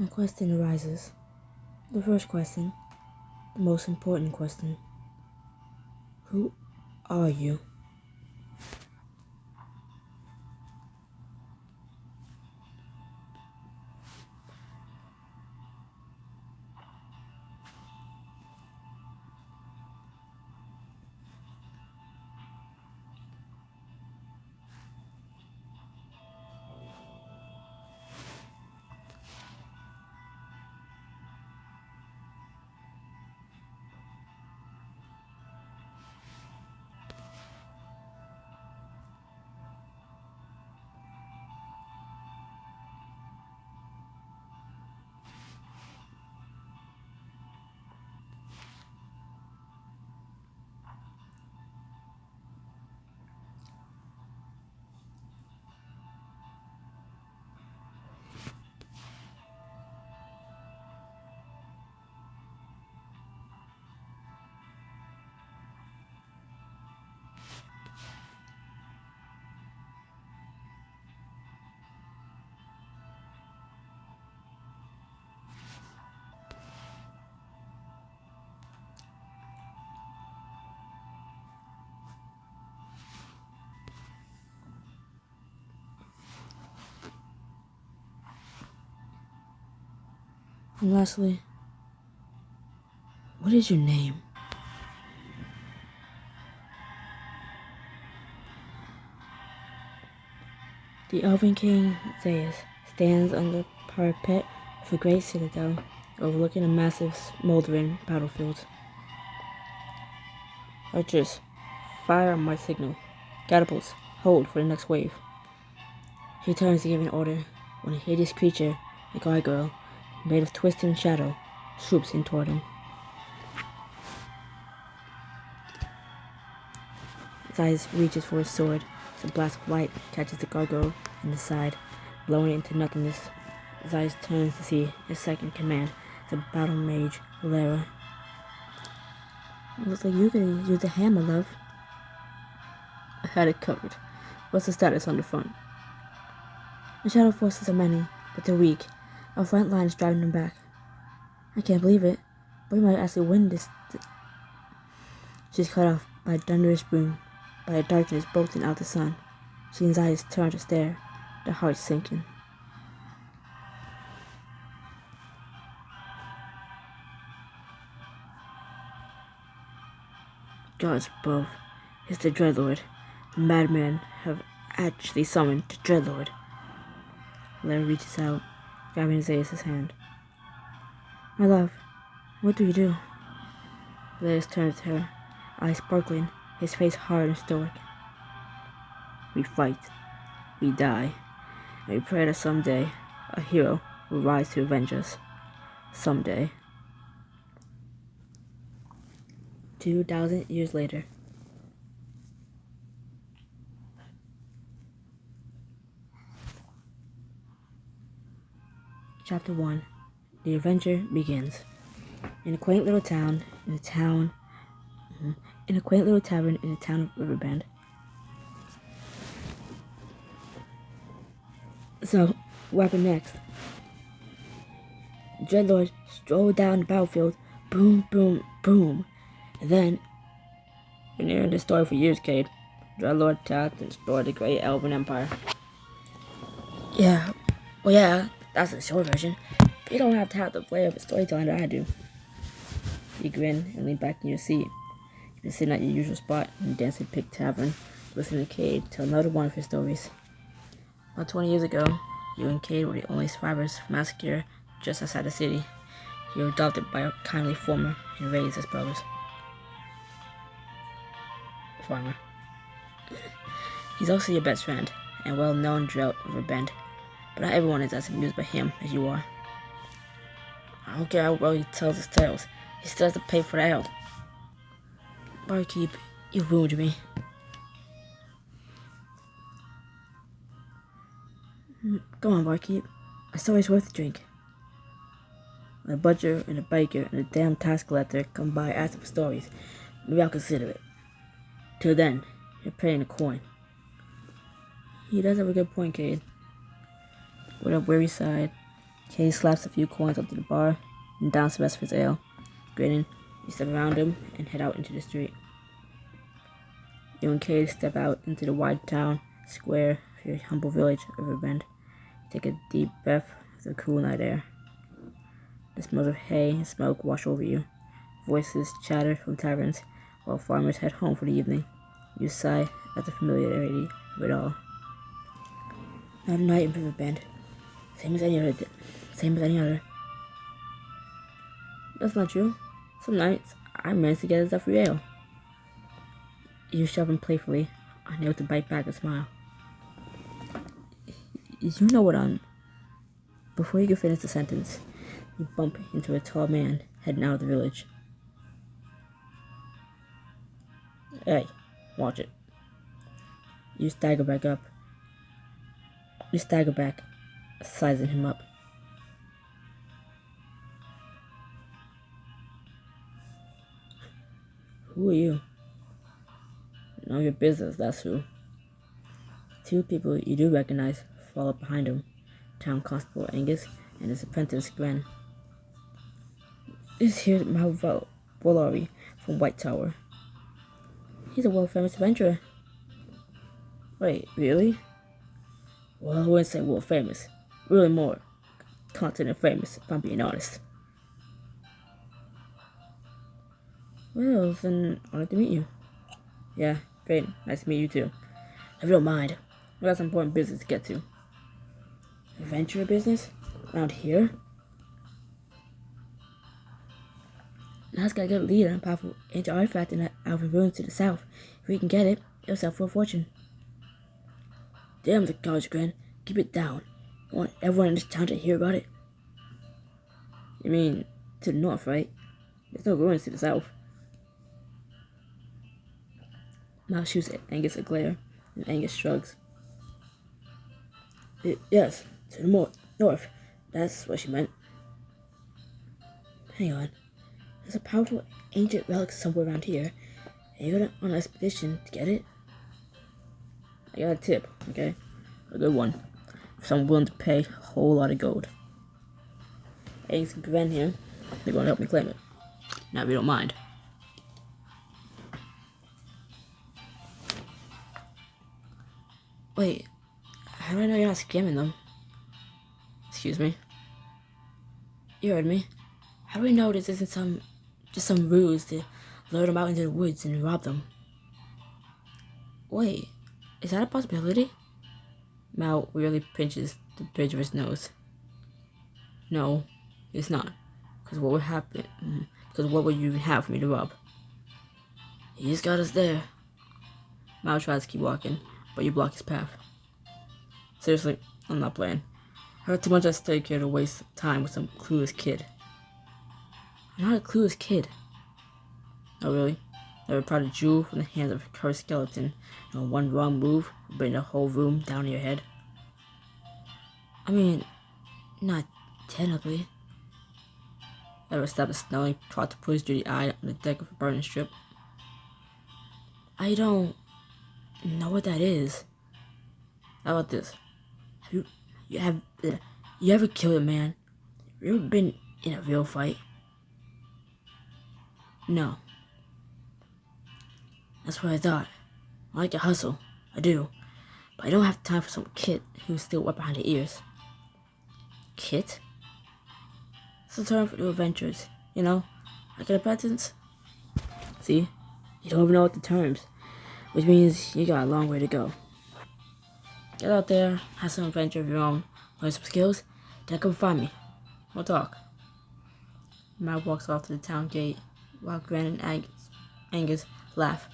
A question arises. The first question, the most important question. Who are you? And lastly, what is your name? The Elven King, Zaius, stands on the parapet of a great citadel overlooking a massive, smoldering battlefield. Archers, fire on my signal. Catapults, hold for the next wave. He turns to give an order when a hideous creature, a gargoyle, made of twisting shadow, swoops in toward him. Zaius reaches for his sword as a blast of light catches the gargoyle in the side, blowing it into nothingness. Zaius turns to see his second command, the battle mage, Lara. It looks like you can use the hammer, love. I had it covered. What's the status on the front? The shadow forces are many, but they're weak. Our front line is driving them back. I can't believe it, but we might actually win this. She's cut off by a thunderous boom, by a darkness bolting out the sun. She and Zaius turn to stare, their hearts sinking. Gods above, it's the Dreadlord. The madmen have actually summoned the Dreadlord. Lara reaches out, grabbing Zaius' hand. My love, what do you do? Zaius turns to her, eyes sparkling, his face hard and stoic. We fight, we die, and we pray that someday a hero will rise to avenge us. Someday. 2,000 years later. Chapter 1. The adventure begins. In a quaint little tavern in the town of Riverbend. So, what happened next? Dreadlord strolled down the battlefield, boom, boom, boom. And then, been hearing this story for years, Cade. Dreadlord attacked and destroyed the great Elven Empire. Yeah, that's the short version. You don't have to have the flair of a storytelling that I do. You grin and lean back in your seat. You've been sitting at your usual spot in the Dancing Pig Tavern, listening to Cade tell another one of his stories. About 20 years ago, you and Cade were the only survivors from massacre just outside the city. You were adopted by a kindly farmer and raised as brothers. Farmer. He's also your best friend and well-known throughout Riverbend, but not everyone is as amused by him as you are. I don't care how well he tells his tales, he still has to pay for the ale. Barkeep, you ruined me. Come on, Barkeep. A story's worth a drink. When a butcher and a baker and a damn tax collector come by asking for stories, maybe I'll consider it. Till then, you're paying a coin. He does have a good point, Cade. With a weary sigh, Kay slaps a few coins up to the bar and downs the rest of his ale. Grinning, you step around him and head out into the street. You and Kay step out into the wide town square of your humble village of Riverbend. Take a deep breath of the cool night air. The smells of hay and smoke wash over you. Voices chatter from taverns while farmers head home for the evening. You sigh at the familiarity of it all. Not a night in Riverbend. Same as any other. That's not true. Some nights, I manage to get us a free ale. You shove him playfully, unable to bite back a smile. You know what on. Before you can finish the sentence, you bump into a tall man heading out of the village. Hey, watch it. You stagger back, sizing him up. Who are you? None of your business, that's who. Two people you do recognize follow up behind him, Town Constable Angus and his apprentice Gwen. This here's Mal Volari from White Tower. He's a world-famous adventurer. Wait, really? Well, I wouldn't say world-famous. Really more continent famous, if I'm being honest. Well, then, honored to meet you. Yeah, great. Nice to meet you too. If you don't mind, we got some important business to get to. Adventure business? Around here? Now it's got a good lead on a powerful ancient artifact in the Alvin ruins to the south. If we can get it, it'll sell for a fortune. Damn the college, Gren. Keep it down. I want everyone in this town to hear about it. You mean, to the north, right? There's no ruins to the south. Mal shoots at Angus a glare, and Angus shrugs. Yes, to the north. That's what she meant. Hang on. There's a powerful ancient relic somewhere around here, and you're on an expedition to get it? I got a tip, okay? A good one. For someone willing to pay a whole lot of gold. Angus and Gwen here, they're going to help me claim it. Now, if you don't mind. Wait, how do I know you're not scamming them? Excuse me? You heard me. How do we know this isn't just some ruse to lure them out into the woods and rob them? Wait, is that a possibility? Mal weirdly pinches the bridge of his nose. No, it's not. Because what would happen? Because what would you even have for me to rob? He just got us there. Mal tries to keep walking, but you block his path. Seriously, I'm not playing. I heard too much at stake here to waste time with some clueless kid. I'm not a clueless kid. Oh really? Never proud a jewel from the hands of a cursed skeleton, and one wrong move will bring the whole room down to your head? I mean, not technically. Ever stop a snelling trot to put his dirty eye on the deck of a burning ship? I don't know what that is. How about this? You ever killed a man? You ever been in a real fight? No. That's what I thought. I like to hustle. I do. But I don't have time for some kid who's still wet behind the ears. Kit? It's a term for new adventures. You know, like an apprentice. See? You don't even know what the terms. Which means you got a long way to go. Get out there, have some adventure of your own, learn some skills, then come find me. We'll talk. Mal walks off to the town gate while Gwen and Angus laugh.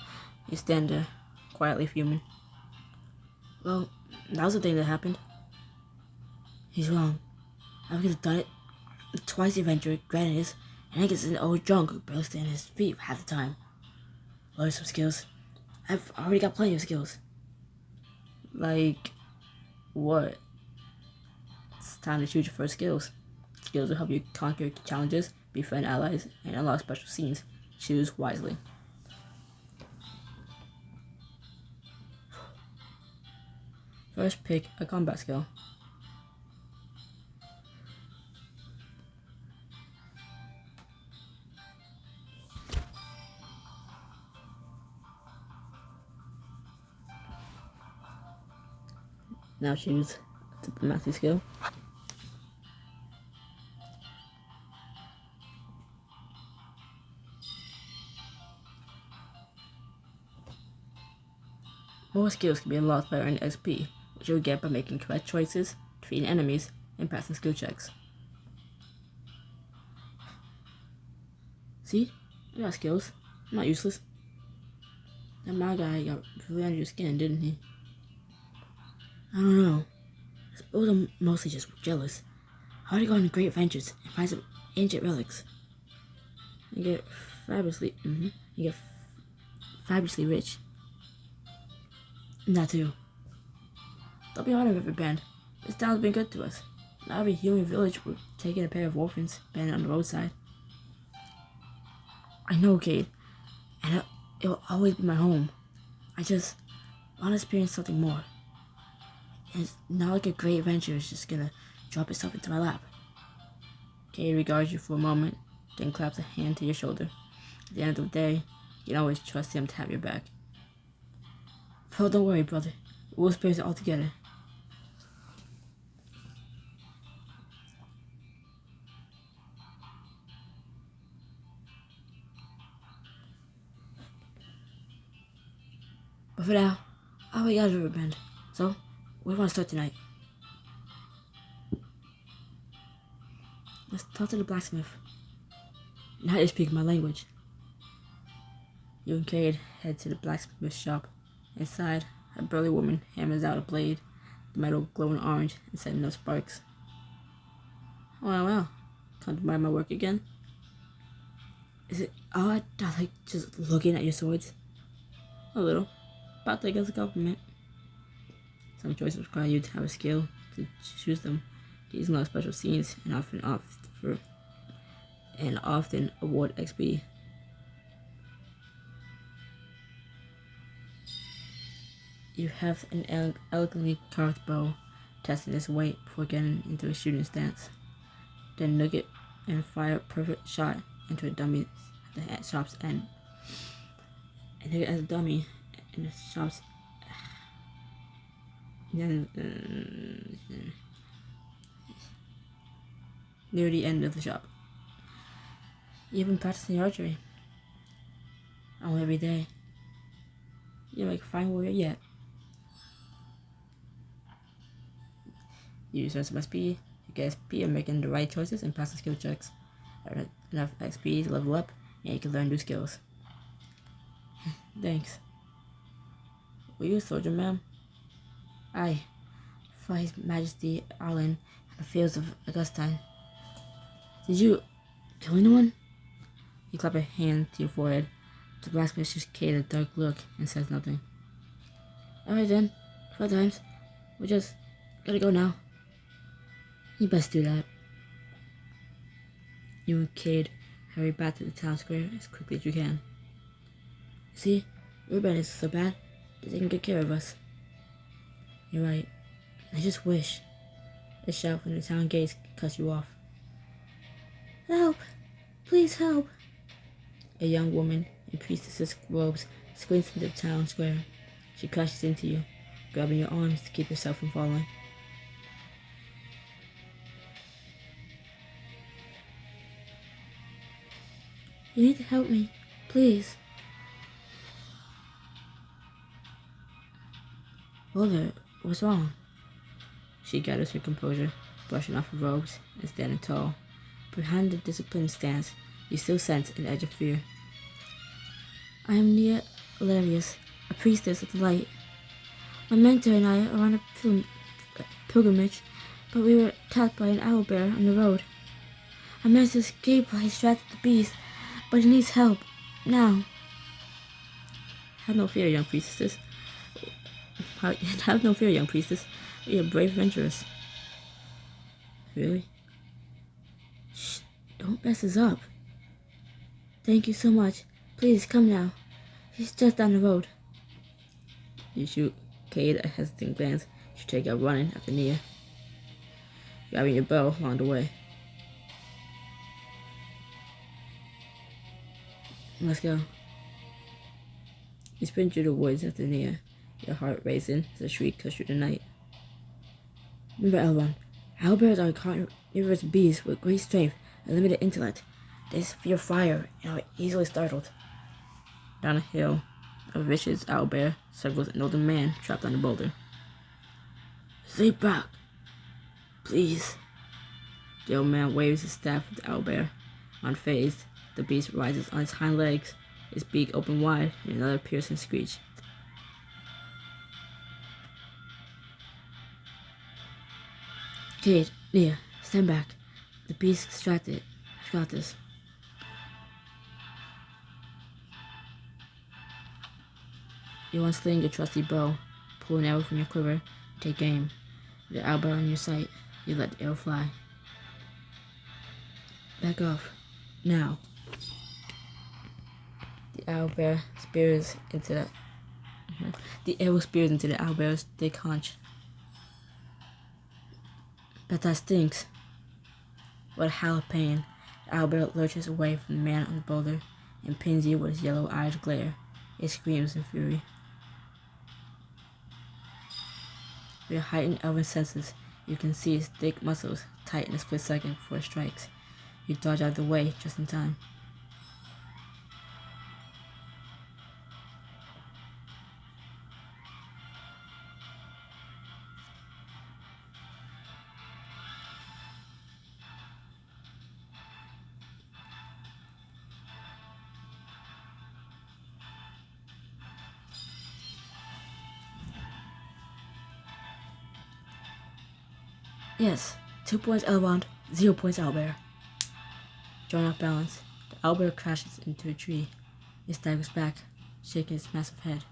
You stand there, quietly fuming. Well, that was the thing that happened. He's wrong. I could have done it twice the adventure Gwen is, and Angus is an old drunk who barely stands on his feet half the time. Learn some skills. I've already got plenty of skills. Like, what? It's time to choose your first skills. Skills will help you conquer challenges, befriend allies, and unlock special scenes. Choose wisely. First, pick a combat skill. Now choose diplomacy skill. More skills can be unlocked by earning XP, which you'll get by making correct choices, defeating enemies, and passing skill checks. See? I got skills. I'm not useless. That my guy got really under your skin, didn't he? I don't know. I suppose I'm mostly just jealous. How do you go on great adventures and find some ancient relics? You get fabulously rich. And that too. Don't be hard on Riverbend. This town's been good to us. Not every human village would take in a pair of orphans abandoned on the roadside. I know, Cade, and it'll always be my home. I just want to experience something more. And it's not like a great adventure is just gonna drop itself into my lap. Cade regards you for a moment, then claps a hand to your shoulder. At the end of the day, you can always trust him to have your back. Well, don't worry, brother. We'll experience it all together. But for now, I'll wait out of Riverbend. So, where do you want to start tonight? Let's talk to the blacksmith. Now you speak my language. You and Cade head to the blacksmith's shop. Inside, a burly woman hammers out a blade, the metal glowing orange and sending no sparks. Well, come to admire my work again? Is it odd that I like just looking at your swords? A little. About take it as a compliment. Some choices require you to have a skill to choose them. These unlock special scenes and often award XP. You have an elegantly carved bow, testing its weight before getting into a shooting stance. Then nook it and fire a perfect shot into a dummy at the shop's end. And nook it as a dummy in the shop's near the end of the shop. You've been practicing archery. Only every day. You're like a fine warrior yet. You use some XP, you get XP and making the right choices and pass the skill checks. Earn enough XP to level up, and you can learn new skills. Thanks. Were you a soldier, ma'am? Aye. For His Majesty Arlen in the fields of Augustine. Did you kill anyone? You clap a hand to your forehead. The blacksmith gives Cade a dark look and says nothing. Alright then, 4 times. We just gotta go now. You best do that. You and Cade hurry back to the town square as quickly as you can. See, Riverbend is so bad, they're taking good care of us. You're right. I just wish. A shout from the town gates cuts you off. Help! Please help! A young woman in priestess's robes squints into the town square. She crashes into you, grabbing your arms to keep yourself from falling. You need to help me, please. Well there, what's wrong? She gathers her composure, brushing off her robes and standing tall. Behind the disciplined stance, you still sense an edge of fear. I am Nia Alarius, a priestess of the light. My mentor and I are on a pilgrimage, but we were attacked by an owlbear on the road. I managed to escape while he distracted the beast, but he needs help, now. Have no fear, young priestess. Have no fear, young priestess. We are brave adventurers. Really? Shh, don't mess us up. Thank you so much. Please, come now. He's just down the road. You shoot Cade a hesitant glance. You take out running after Nia, grabbing your bow along the way. Let's go. You sprint through the woods after Nia, your heart racing as a shriek cuts through the night. Remember, Elrond, owlbears are carnivorous beasts with great strength and limited intellect. They fear fire and are easily startled. Down a hill, a vicious owlbear circles an older man trapped on a boulder. Stay back, please. The old man waves his staff at the owlbear. Unfazed, the beast rises on its hind legs, its beak open wide in another piercing screech. Cade, Nia, stand back. The beast's distracted. I've got this. You unsling your trusty bow, pull an arrow from your quiver, and take aim. With the owlbear on your sight, you let the arrow fly. Back off. Now. The owlbear spears into the... The arrow spears into the owlbear's thick haunch. But that stinks. With a howl of pain, the owlbear lurches away from the man on the boulder and pins you with its yellow eyes glare. It screams in fury. With your heightened elven senses, you can see its thick muscles tighten a split second before it strikes. You dodge out of the way just in time. Yes, 2 points Elrond, 0 points owlbear. Drawn off balance, the owlbear crashes into a tree. It staggers back, shaking its massive head.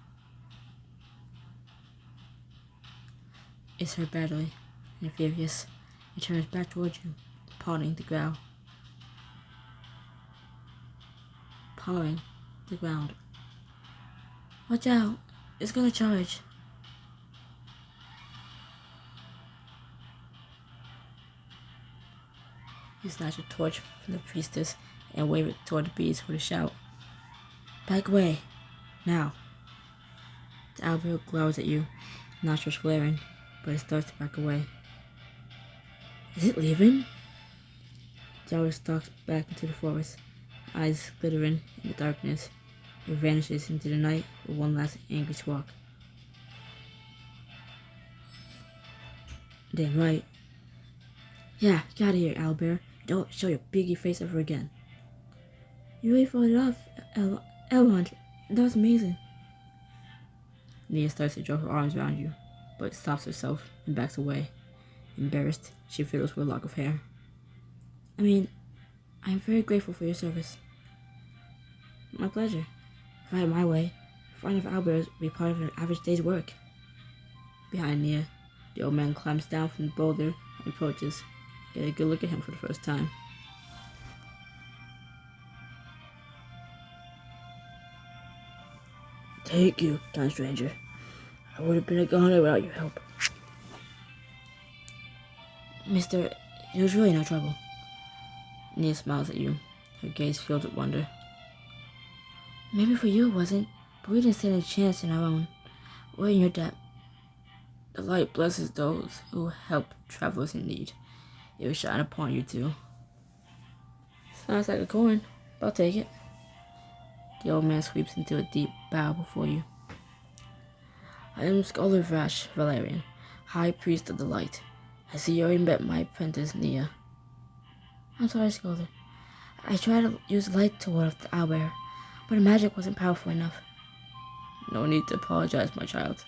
It's hurt badly, and furious, it turns back towards you, pawing the ground. Pawing the ground. Watch out! It's gonna charge. You snatch a torch from the priestess and wave it toward the beast with a shout. Back away! Now! The owlbear glowers at you, nostrils flaring, but it starts to back away. Is it leaving? The owl stalks back into the forest, eyes glittering in the darkness. It vanishes into the night with one last angry squawk. Damn right. Yeah, get out of here, owlbear. Don't show your piggy face ever again. You really fought it off, Elrond. That was amazing. Nia starts to draw her arms around you, but stops herself and backs away. Embarrassed, she fiddles with a lock of hair. I mean, I am very grateful for your service. My pleasure. If I had my way, finding owlbears would be part of an average day's work. Behind Nia, the old man climbs down from the boulder and approaches. Get a good look at him for the first time. Thank you, kind stranger. I would have been a goner without your help. Mister, it was really no trouble. Nia smiles at you, her gaze filled with wonder. Maybe for you it wasn't, but we didn't stand a chance in our own. We're in your debt. The light blesses those who help travelers in need. It will shine upon you too. Sounds like a coin, but I'll take it. The old man sweeps into a deep bow before you. I am Scholar Vrash Valerian, High Priest of the Light. I see you already met my apprentice, Nia. I'm sorry, Scholar. I tried to use light to ward off the owlbear, but the magic wasn't powerful enough. No need to apologize, my child.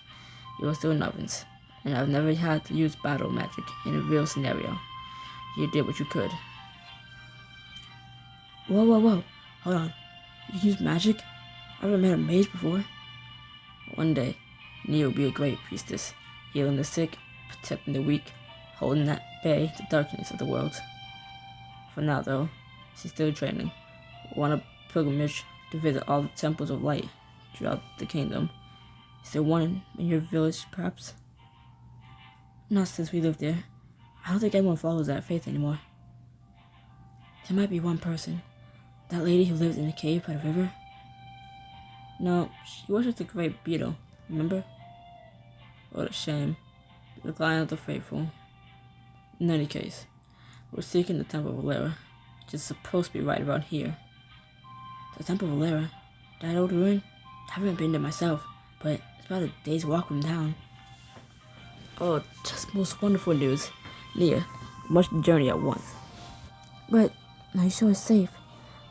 You are still a novice, and I've never had to use battle magic in a real scenario. You did what you could. Whoa. Hold on. You use magic? I've never met a mage before. One day, Nia will be a great priestess, healing the sick, protecting the weak, holding at bay the darkness of the world. For now, though, she's still training. On a pilgrimage to visit all the temples of light throughout the kingdom. Is there one in your village, perhaps? Not since we lived there. I don't think anyone follows that faith anymore. There might be one person. That lady who lived in a cave by the river? No, she worshipped the great beetle, remember? What a shame. The decline of the faithful. In any case, we're seeking the Temple of Valera, which is supposed to be right around here. The Temple of Valera? That old ruin? I haven't been there myself, but it's about a day's walk from town. Oh, just most wonderful news. Nia, we must journey at once. But, are you sure it's safe?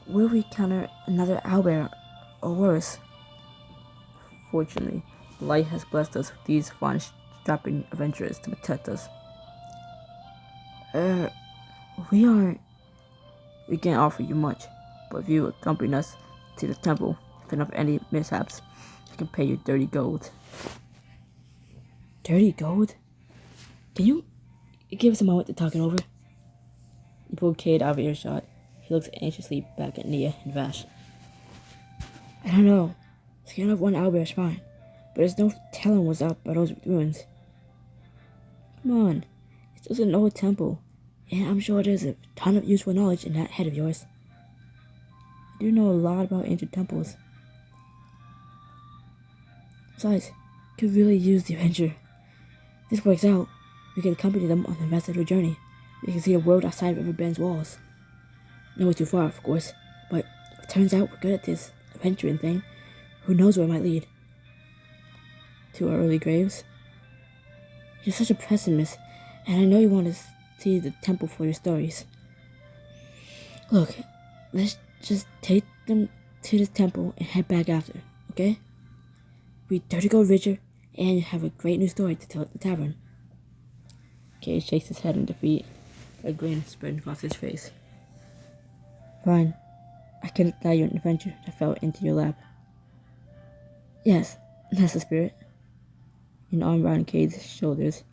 Will we encounter another owlbear, or worse? Fortunately, light has blessed us with these fine strapping adventurers to protect us. We can't offer you much, but if you accompany us to the temple, if enough any mishaps, I can pay you 30 gold. 30 gold? Can you give us a moment to talk it over? You pulled Cade out of earshot. He looks anxiously back at Nia and Vash. I don't know. Scaring off one owlbear is fine, but there's no telling what's up by those ruins. Come on, it's just an old temple, and I'm sure there's a ton of useful knowledge in that head of yours. I do know a lot about ancient temples. Besides, could really use the adventure. If this works out, we can accompany them on the rest of their journey. We can see a world outside of Riverbend's walls. No way too far, of course, but if it turns out we're good at this adventuring thing, who knows where it might lead? To our early graves? You're such a pessimist, and I know you want to see the temple for your stories. Look, let's just take them to the temple and head back after, okay? We 30 gold richer, and you have a great new story to tell at the tavern. Cade shakes his head in defeat, a grin spreading across his face. Fine. I couldn't tell you an adventure that fell into your lap. Yes, that's the spirit. An arm around Cade's shoulders,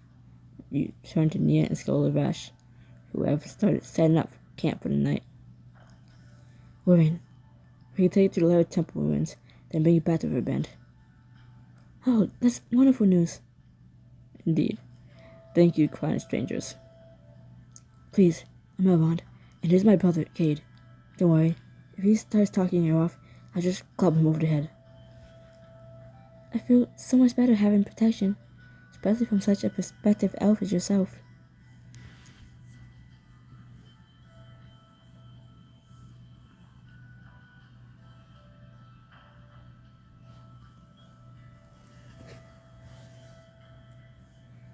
you turn to Nia and Scholar Vash, who have started setting up camp for the night. We're in. We can take you to the Lara Temple ruins, then bring you back to Riverbend. Oh, that's wonderful news. Indeed. Thank you, kind strangers. Please, I'm Elrond, and here's my brother, Cade. Don't worry, if he starts talking you off, I'll just club him over the head. I feel so much better having protection, especially from such a prospective elf as yourself.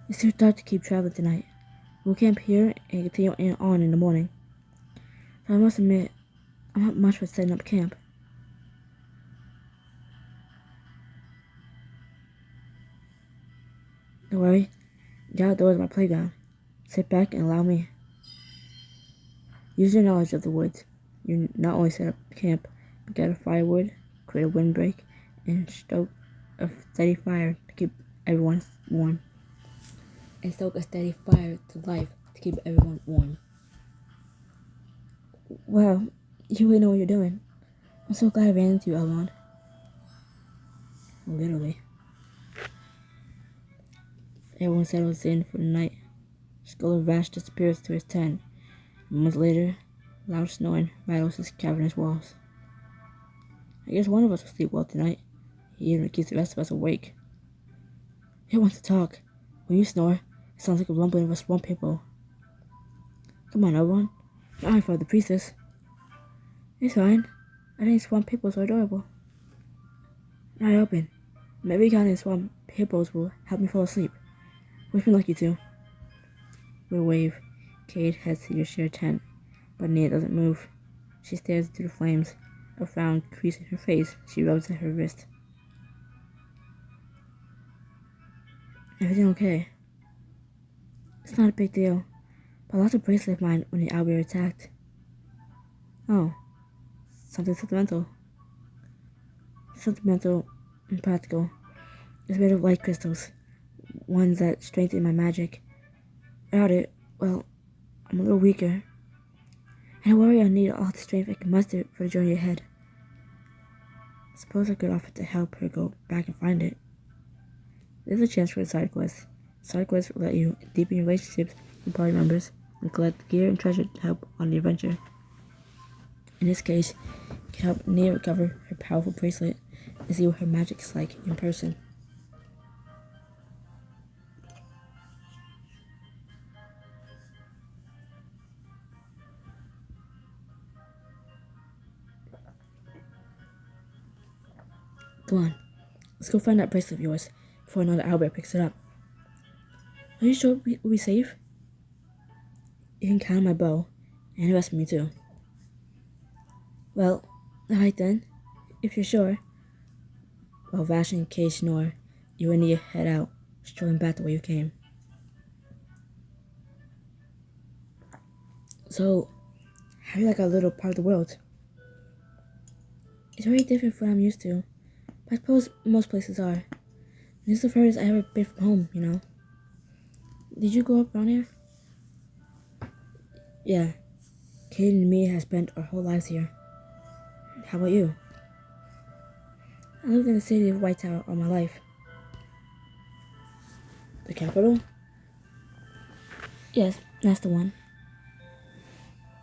It's too dark to keep traveling tonight. We'll camp here and continue on in the morning. So I must admit, I'm not much for setting up camp. Don't worry, the outdoors is my playground. Sit back and allow me. Use your knowledge of the woods. You not only set up camp, but gather firewood, create a windbreak, and stoke a steady fire to keep everyone warm. Wow, you really know what you're doing. I'm so glad I ran into you, Elrond. Literally. Everyone settles in for the night. Scholar Vash disappears to his tent. Moments later, loud snoring rattles his cavernous walls. I guess one of us will sleep well tonight. He even keeps the rest of us awake. Who wants to talk? When you snore, it sounds like a rumbling of a swamp hippo. Come on, Elrond. You're not for the priestess. It's fine. I think swamp hippos are adorable. Not open. Maybe counting swamp hippos will help me fall asleep. Wish me lucky too. With a wave, Cade heads to your shared tent, but Nia doesn't move. She stares into the flames, a frown creasing her face. She rubs at her wrist. Everything okay? It's not a big deal, but I lost a bracelet of mine when the owlbear attacked. Oh, something sentimental. Sentimental and practical. It's made of light crystals, ones that strengthen my magic. Without it, well, I'm a little weaker. And I worry I'll need all the strength I can muster for the journey ahead. Suppose I could offer to help her go back and find it. There's a chance for a side quest. Side quests will let you deepen your relationships with party members and collect gear and treasure to help on the adventure. In this case, you can help Nia recover her powerful bracelet and see what her magic is like in person. Come on, let's go find that bracelet of yours before another Albert picks it up. Are you sure we'll be safe? You can count on my bow, and the rest of me too. Well, alright then, if you're sure. While Vash and Kay snore, you and Nia head out, strolling back the way you came. So, how do you like our little part of the world? It's very different from what I'm used to, but I suppose most places are. This is the furthest I ever been from home, you know. Did you grow up around here? Yeah, Kate and me have spent our whole lives here. How about you? I lived in the city of White Tower all my life. The capital? Yes, that's the one.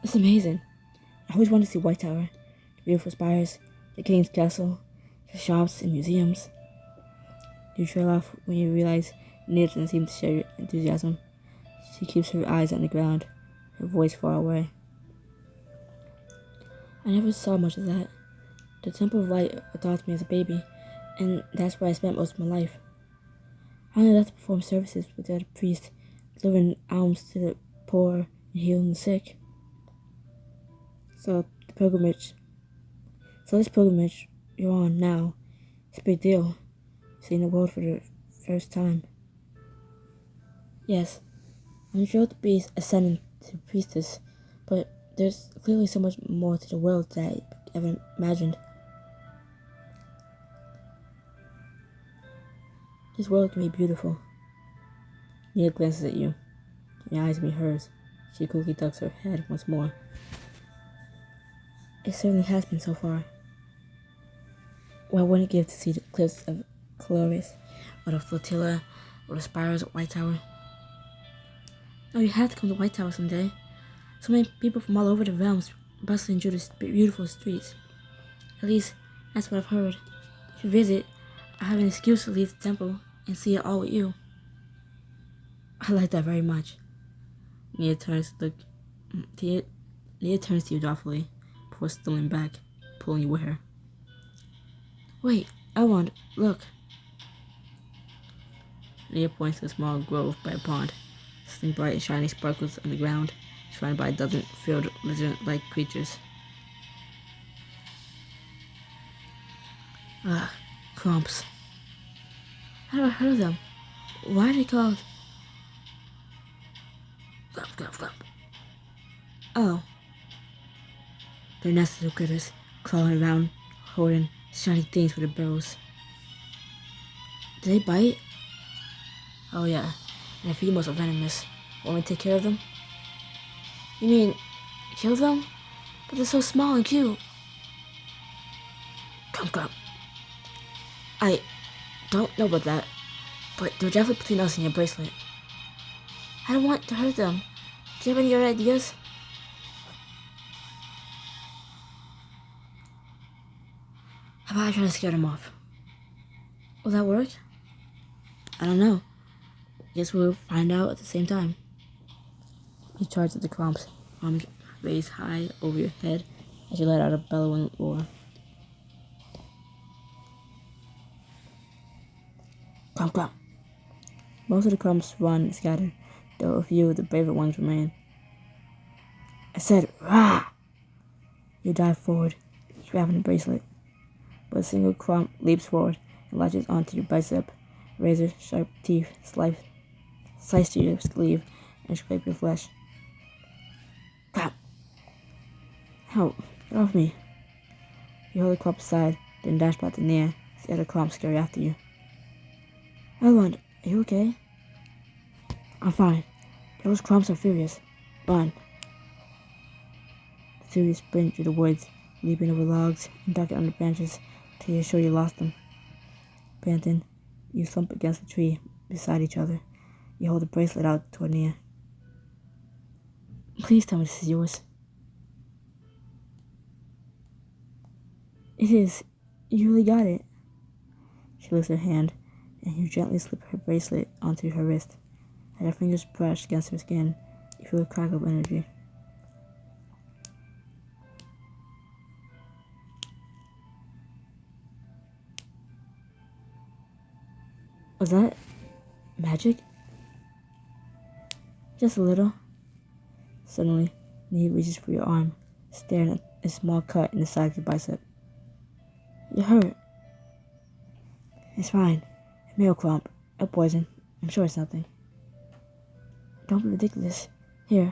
It's amazing. I always wanted to see White Tower, the beautiful spires, the king's castle, the shops and museums. You trail off when you realize Nia doesn't seem to share your enthusiasm. She keeps her eyes on the ground, her voice far away. I never saw much of that. The Temple of Light adopted me as a baby, and that's where I spent most of my life. I only left to perform services with the other priests, delivering alms to the poor and healing the sick. So this pilgrimage you're on now, it's a big deal. Seeing the world for the first time. Yes, I'm thrilled to be ascended to priestess, but there's clearly so much more to the world than I ever imagined. This world can be beautiful. Nia glances at you. Your eyes meet hers. She quickly ducks her head once more. It certainly has been so far. What I wouldn't give to see the cliffs of Cloris, or the flotilla, or the spires of White Tower. Oh, you have to come to White Tower someday. So many people from all over the realms bustling through the beautiful streets. At least, that's what I've heard. If you visit, I have an excuse to leave the temple and see it all with you. I like that very much. Nia turns to you thoughtfully, before stumbling back, pulling you with her. Wait, Elrond, look. Nia points to a small grove by a pond. Something bright and shiny sparkles on the ground, surrounded by a dozen filled lizard-like creatures. Crumps. I never heard of them. Why are they called? Glump. Oh. They're nasty little critters, crawling around, holding shiny things with their burrows. Do they bite? Oh yeah, and a few most are venomous. Want me to take care of them? You mean, kill them? But they're so small and cute. Glump. I don't know about that, but they're definitely between us and your bracelet. I don't want to hurt them. Do you have any other ideas? How about I try to scare them off? Will that work? I don't know. Guess we'll find out at the same time. You charge at the clumps, arms raised high over your head as you let out a bellowing roar. Glump. Most of the clumps run and scatter, though a few of the braver ones remain. I said, rah! You dive forward, grabbing the bracelet. But a single clump leaps forward and latches onto your bicep. Razor-sharp teeth slice through your sleeve and scrape your flesh. Glump! Help! Get off me! You hold the clump aside, then dash back to Nia as the other clumps scurry after you. Elrond, are you okay? I'm fine. But those clumps are furious. Run. The two of you sprint through the woods, leaping over logs and ducking under branches till you're sure you lost them. Panting, you slump against the tree beside each other. You hold the bracelet out toward Nia. Please tell me this is yours. It is. You really got it. She lifts her hand, and you gently slip her bracelet onto her wrist. As her fingers brush against her skin, you feel a crackle of energy. Was that magic? Just a little. Suddenly, Nia reaches for your arm, staring at a small cut in the side of your bicep. You're hurt. It's fine. A mail clump. A poison. I'm sure it's nothing. Don't be ridiculous. Here,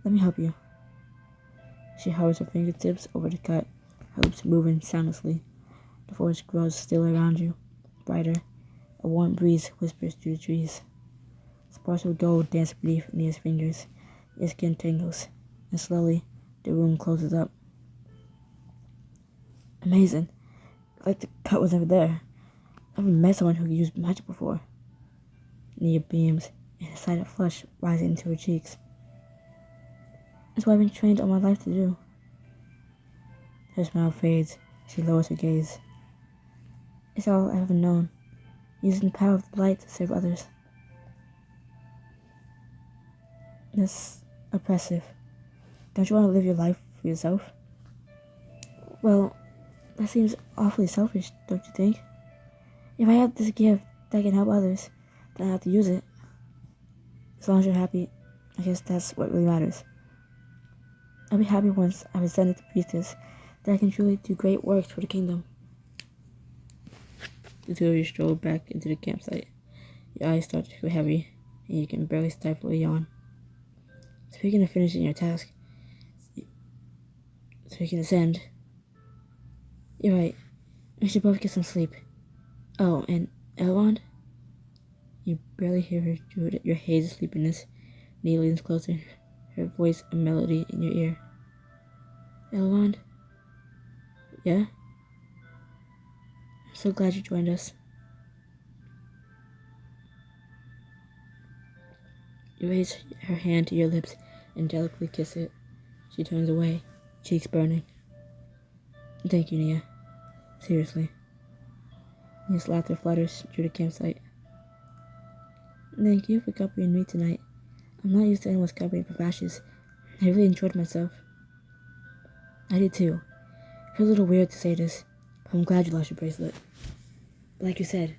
let me help you. She hovers her fingertips over the cut, her lips moving soundlessly. The forest grows still around you, brighter. A warm breeze whispers through the trees. Sparks of gold dance beneath Nia's fingers. Your skin tingles, and slowly, the room closes up. Amazing. Like the cut was never there. I've never met someone who used magic before. Nia beams, and a sight of flush rising into her cheeks. It's what I've been trained all my life to do. Her smile fades. She lowers her gaze. It's all I've ever known, using the power of the light to save others. That's oppressive. Don't you want to live your life for yourself? Well, that seems awfully selfish, don't you think? If I have this gift that can help others, then I have to use it. As long as you're happy, I guess that's what really matters. I'll be happy once I present it to Priestess that I can truly do great works for the kingdom. The two of you stroll back into the campsite. Your eyes start to feel heavy, and you can barely stifle a yawn. Speaking of finishing your task, so we can ascend. You're right. We should both get some sleep. Oh, and Elrond? You barely hear her through your haze of sleepiness. Nia leans closer, her voice a melody in your ear. Elrond? Yeah? I'm so glad you joined us. You raise her hand to your lips and delicately kiss it. She turns away, cheeks burning. Thank you, Nia. Seriously. Nia's laughter flutters through the campsite. Thank you for accompanying me tonight. I'm not used to anyone's company for fashions. I really enjoyed myself. I did too. It feels a little weird to say this, but I'm glad you lost your bracelet. But like you said,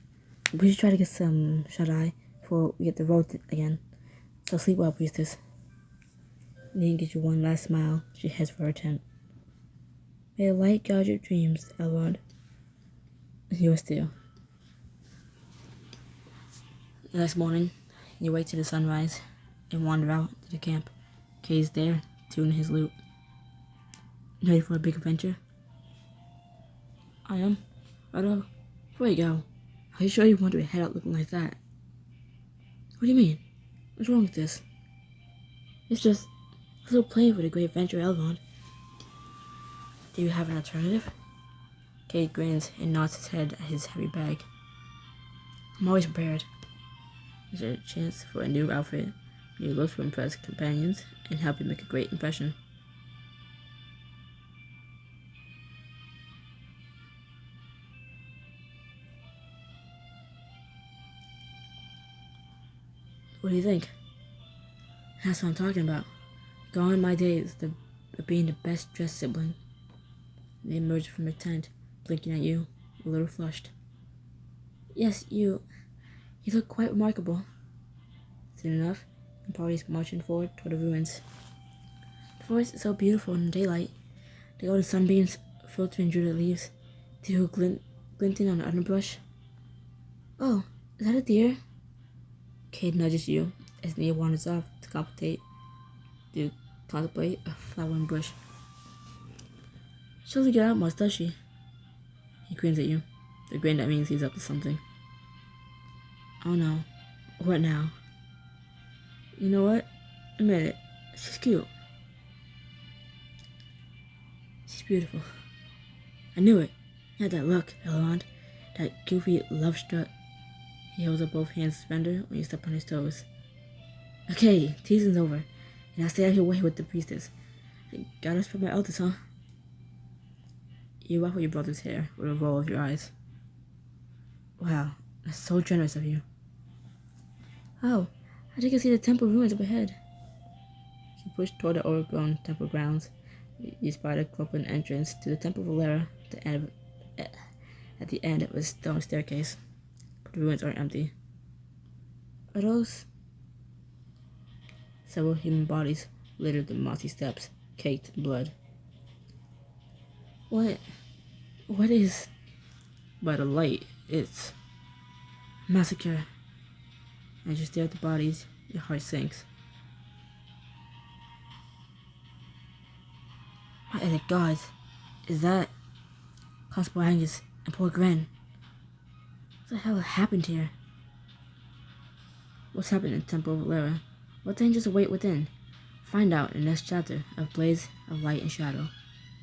we should try to get some shut-eye before we get the road again. So sleep well, Priestess. Nia gives you one last smile. She heads for her tent. May the light guide your dreams, Elrond. Yours too. The next morning, you wait till the sunrise and wander out to the camp. Kay's there, tuning his lute. Ready for a big adventure? I am. Right up. Before you go, are you sure you want to head out looking like that? What do you mean? What's wrong with this? It's just a little plane for the great adventure, Elrond. Do you have an alternative? Kay grins and nods his head at his heavy bag. I'm always prepared. Is there a chance for a new outfit, new looks to impress companions, and help you make a great impression? What do you think? That's what I'm talking about. Gone my days of being the best dressed sibling. They emerged from her tent, blinking at you, a little flushed. Yes, you look quite remarkable. Soon enough, the party's marching forward toward the ruins. The forest is so beautiful in the daylight. The golden sunbeams filtering through the leaves, dew glinting on the underbrush. Oh, is that a deer? Cade nudges you as Nia wanders off to contemplate a flowering bush. She doesn't get out much, does she? He grins at you, the grin that means he's up to something. Oh no. What now? You know what? Admit it. She's cute. She's beautiful. I knew it. You had that look, Elrond. That goofy love strut. He holds up both hands suspender when you step on his toes. Okay, teasing's over. And I'll stay out of your way with the priestess. Got us from my elders, huh? You ruffle your brother's hair with a roll of your eyes. Wow, that's so generous of you. Oh, I think I can see the temple ruins up ahead. She pushed toward the overgrown temple grounds. You spied a cloaked entrance to the Temple of Valera. At the end, it was a stone staircase. The ruins are empty. Are those... Several human bodies litter the mossy steps, caked in blood. What is... By the light, it's... Massacre. As you stare at the bodies, your heart sinks. My other gods, is that... Constable Angus and poor Gren? What the hell happened here? What's happened in the Temple of Lara? What dangers await within? Find out in the next chapter of Blades of Light and Shadow.